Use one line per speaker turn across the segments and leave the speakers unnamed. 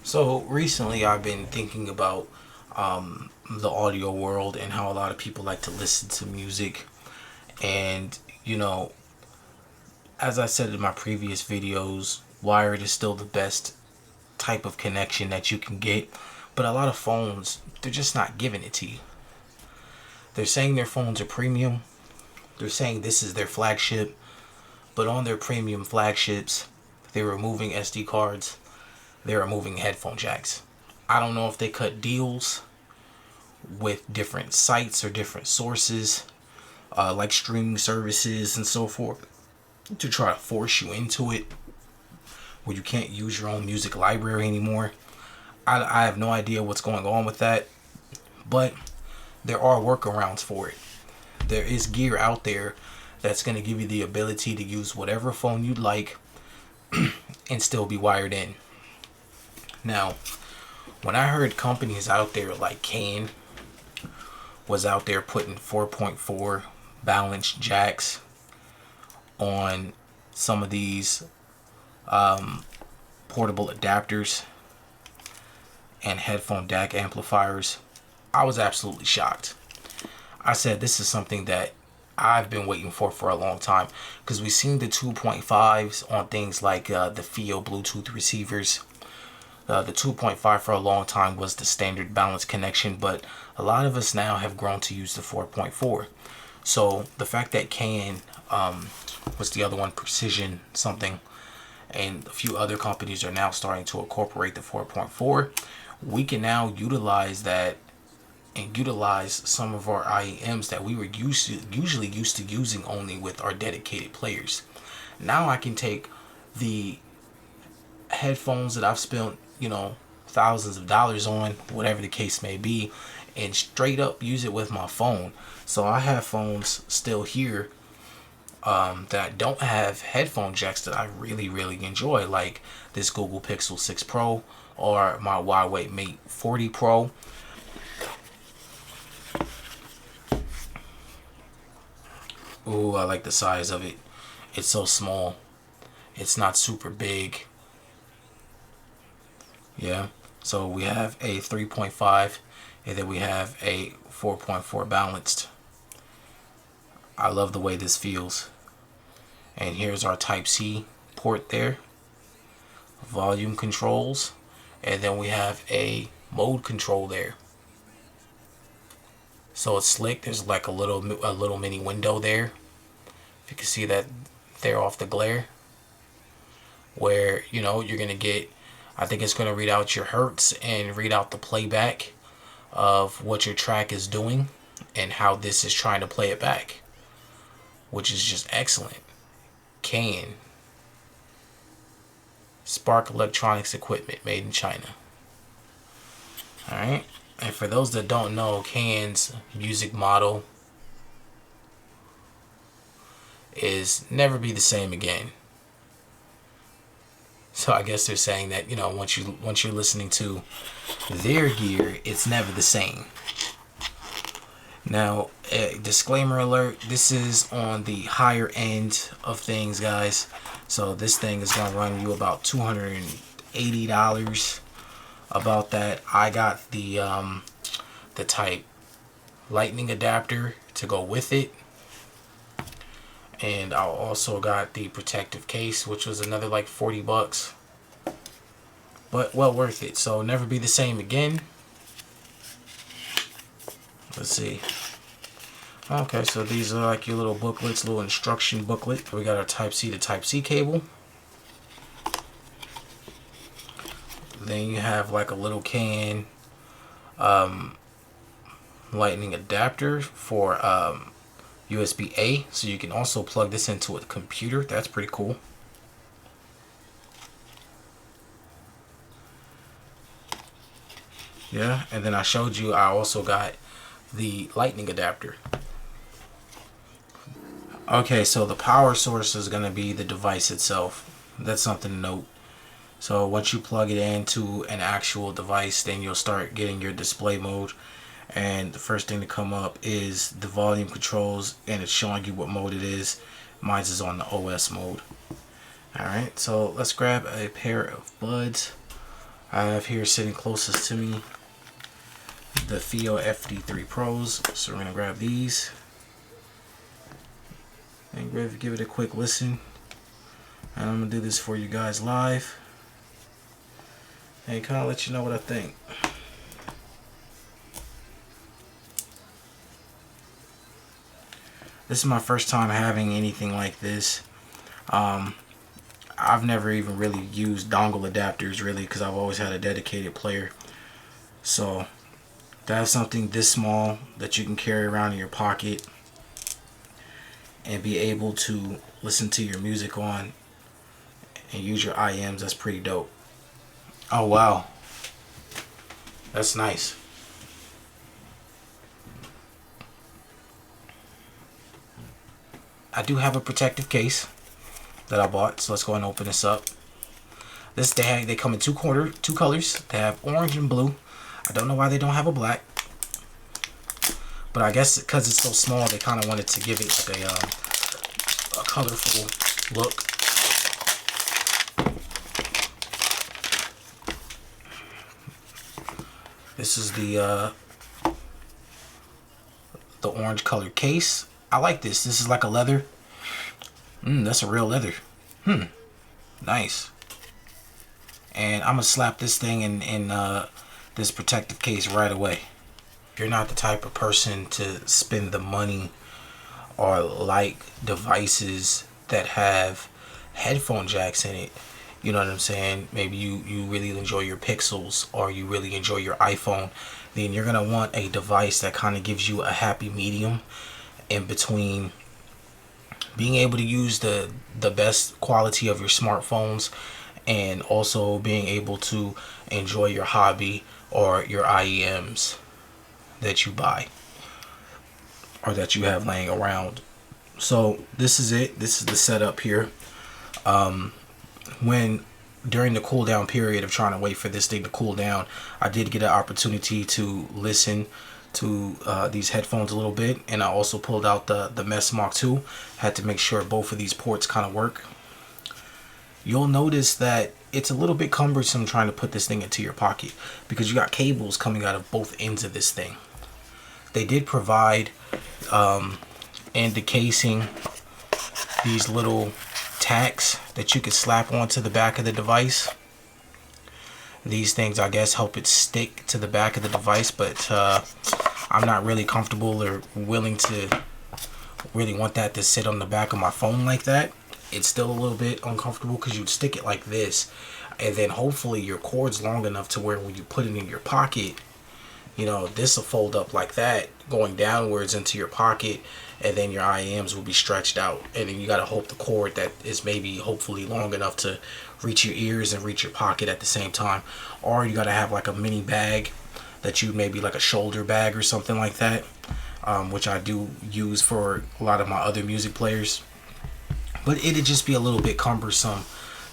So recently I've been thinking about the audio world and how a lot of people like to listen to music. And, you know, as I said in my previous videos, wired is still the best type of connection that you can get. But a lot of phones, they're just not giving it to you. They're saying their phones are premium. They're saying this is their flagship. But on their premium flagships, they're removing SD cards. They're removing headphone jacks. I don't know if they cut deals with different sites or different sources, like streaming services and so forth, to try to force you into it where you can't use your own music library anymore. I have no idea what's going on with that, but there are workarounds for it. There is gear out there that's going to give you the ability to use whatever phone you'd like and still be wired in. Now, when I heard companies out there like Cayin was out there putting 4.4 balanced jacks on some of these portable adapters and headphone DAC amplifiers, I was absolutely shocked. I said this is something that I've been waiting for a long time, because we've seen the 2.5s on things like the FIO Bluetooth receivers. The 2.5 for a long time was the standard balanced connection, but a lot of us now have grown to use the 4.4. So the fact that Cayin, was the other one, Precision something, and a few other companies are now starting to incorporate the 4.4, we can now utilize that and utilize some of our IEMs that we were usually used to using only with our dedicated players. Now I can take the headphones that I've spent, thousands of dollars on, whatever the case may be, and straight up use it with my phone. So I have phones still here that don't have headphone jacks that I really enjoy, like this Google Pixel 6 Pro or my Huawei Mate 40 Pro. Ooh, I like the size of it. It's so small. It's not super big. Yeah. So we have a 3.5 and then we have a 4.4 balanced. I love the way this feels. And here's our Type-C port there. Volume controls. And then we have a mode control there. So it's slick. There's like a little mini window there. If you can see that there off the glare, where you're gonna get, I think it's gonna read out your hertz and read out the playback of what your track is doing and how this is trying to play it back, which is just excellent. Cayin, Spark Electronics equipment made in China. Alright, and for those that don't know, Cayin's music model is never be the same again. So I guess they're saying that, once you're listening to their gear, it's never the same. Now, disclaimer alert, this is on the higher end of things, guys. So this thing is gonna run you about $280. About that. I got the Type Lightning adapter to go with it. And I also got the protective case, which was another like 40 bucks. But well worth it. So never be the same again. Let's see. Okay, so these are like your little booklets, little instruction booklet. We got our Type-C to Type-C cable. Then you have like a little Cayin lightning adapter for USB-A, so you can also plug this into a computer. That's pretty cool. Yeah, and then I showed you I also got the lightning adapter. Okay, so the power source is going to be the device itself. That's something to note. So once you plug it into an actual device, then you'll start getting your display mode. And the first thing to come up is the volume controls, and it's showing you what mode it is. Mine is on the OS mode. Alright, so let's grab a pair of buds. I have here sitting closest to me the FIO FD3 Pros. So we're gonna grab these and give it a quick listen. And I'm gonna do this for you guys live and kind of let you know what I think. This is my first time having anything like this. I've never even really used dongle adapters really, because I've always had a dedicated player. So to have something this small that you can carry around in your pocket and be able to listen to your music on and use your IMs, that's pretty dope. Oh wow, that's nice. I do have a protective case that I bought, so let's go ahead and open this up. They come in two colors. They have orange and blue. I don't know why they don't have a black, but I guess because it's so small, they kind of wanted to give it like a colorful look. This is the orange colored case. I like this. This is like a leather. That's a real leather. Nice. And I'm gonna slap this thing in this protective case right away. If you're not the type of person to spend the money or like devices that have headphone jacks in it, you know what I'm saying? Maybe you really enjoy your Pixels or you really enjoy your iPhone, then you're gonna want a device that kind of gives you a happy medium in between being able to use the best quality of your smartphones and also being able to enjoy your hobby or your IEMs that you buy or that you have laying around. So this is it. This is the setup here. When during the cool down period of trying to wait for this thing to cool down, I did get an opportunity to listen to these headphones a little bit, and I also pulled out the Mesh Mark II. Had to make sure both of these ports kind of work. You'll notice that it's a little bit cumbersome trying to put this thing into your pocket because you got cables coming out of both ends of this thing. They did provide in the casing these little tacks that you could slap onto the back of the device. These things, I guess, help it stick to the back of the device, but I'm not really comfortable or willing to really want that to sit on the back of my phone like that. It's still a little bit uncomfortable because you'd stick it like this, and then hopefully your cord's long enough to where when you put it in your pocket, you know, this will fold up like that, going downwards into your pocket, and then your IMs will be stretched out, and then you got to hope the cord that is maybe hopefully long enough to reach your ears and reach your pocket at the same time. Or you got to have like a mini bag that you maybe like a shoulder bag or something like that, which I do use for a lot of my other music players. But it'd just be a little bit cumbersome,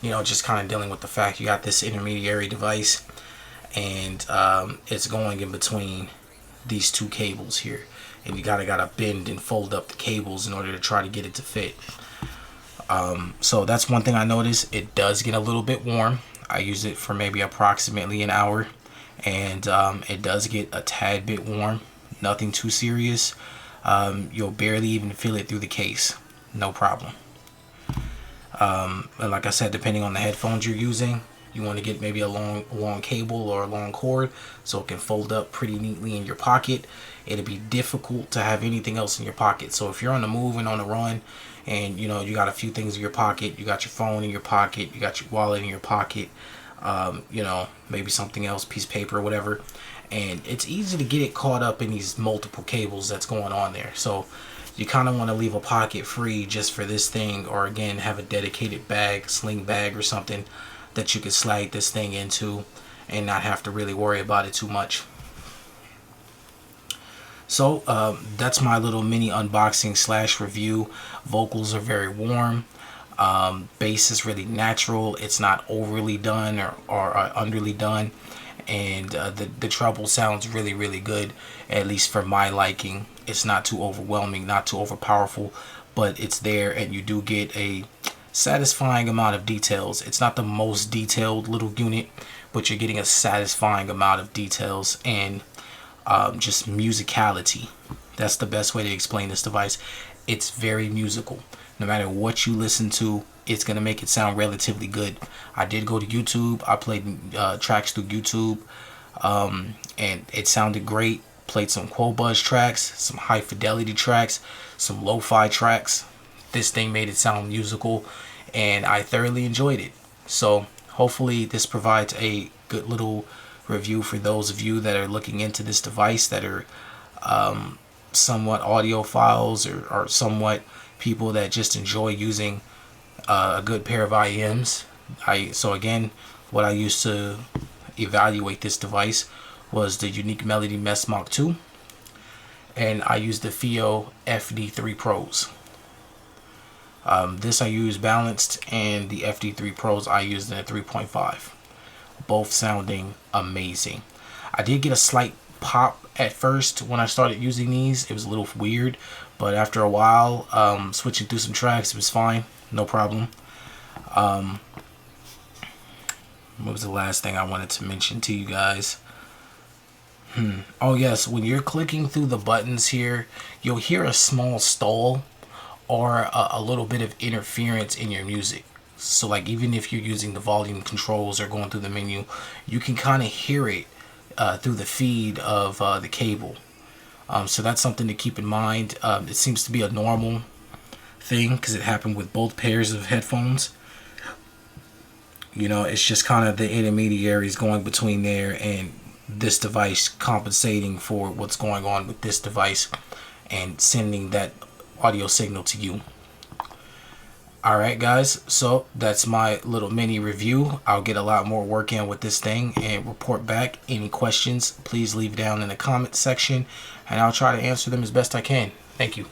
you know, just kind of dealing with the fact you got this intermediary device and it's going in between these two cables here, and you gotta bend and fold up the cables in order to try to get it to fit. So that's one thing I noticed. It does get a little bit warm. I use it for maybe approximately an hour, and it does get a tad bit warm. Nothing too serious. You'll barely even feel it through the case. No problem. And like I said, depending on the headphones you're using, you want to get maybe a long cable or a long cord so it can fold up pretty neatly in your pocket. It'll be difficult to have anything else in your pocket. So if you're on the move and on the run, and you know you got a few things in your pocket, you got your phone in your pocket, you got your wallet in your pocket, you know, maybe something else, piece of paper or whatever, and it's easy to get it caught up in these multiple cables that's going on there. So you kind of want to leave a pocket free just for this thing, or again have a dedicated bag, sling bag or something that you could slide this thing into and not have to really worry about it too much. So that's my little mini unboxing slash review. Vocals are very warm. Bass is really natural. It's not overly done or underly done. And the treble sounds really good, at least for my liking. It's not too overwhelming, not too overpowerful, but it's there, and you do get a satisfying amount of details. It's not the most detailed little unit, but you're getting a satisfying amount of details and just musicality. That's the best way to explain this device. It's very musical. No matter what you listen to, it's going to make it sound relatively good. I did go to YouTube. I played tracks through YouTube, and it sounded great. Played some Quobuzz tracks, some high fidelity tracks, some lo-fi tracks. This thing made it sound musical, and I thoroughly enjoyed it. So hopefully this provides a good little review for those of you that are looking into this device, that are somewhat audiophiles, or somewhat people that just enjoy using a good pair of IEMs. So again, what I used to evaluate this device was the Unique Melody Mesh Mach 2, and I used the FIO FD3 Pros. This I use balanced, and the FD3 Pros I used in a 3.5. Both sounding amazing. I did get a slight pop at first when I started using these. It was a little weird, but after a while, switching through some tracks, it was fine, no problem. What was the last thing I wanted to mention to you guys? Oh yes, when you're clicking through the buttons here, you'll hear a small stall or a little bit of interference in your music. So like, even if you're using the volume controls or going through the menu, you can kind of hear it through the feed of the cable. So that's something to keep in mind. It seems to be a normal thing because it happened with both pairs of headphones. You know, it's just kind of the intermediaries going between there and this device compensating for what's going on with this device and sending that audio signal to you. Alright guys, so that's my little mini review. I'll get a lot more work in with this thing and report back. Any questions, please leave down in the comment section, and I'll try to answer them as best I can. Thank you.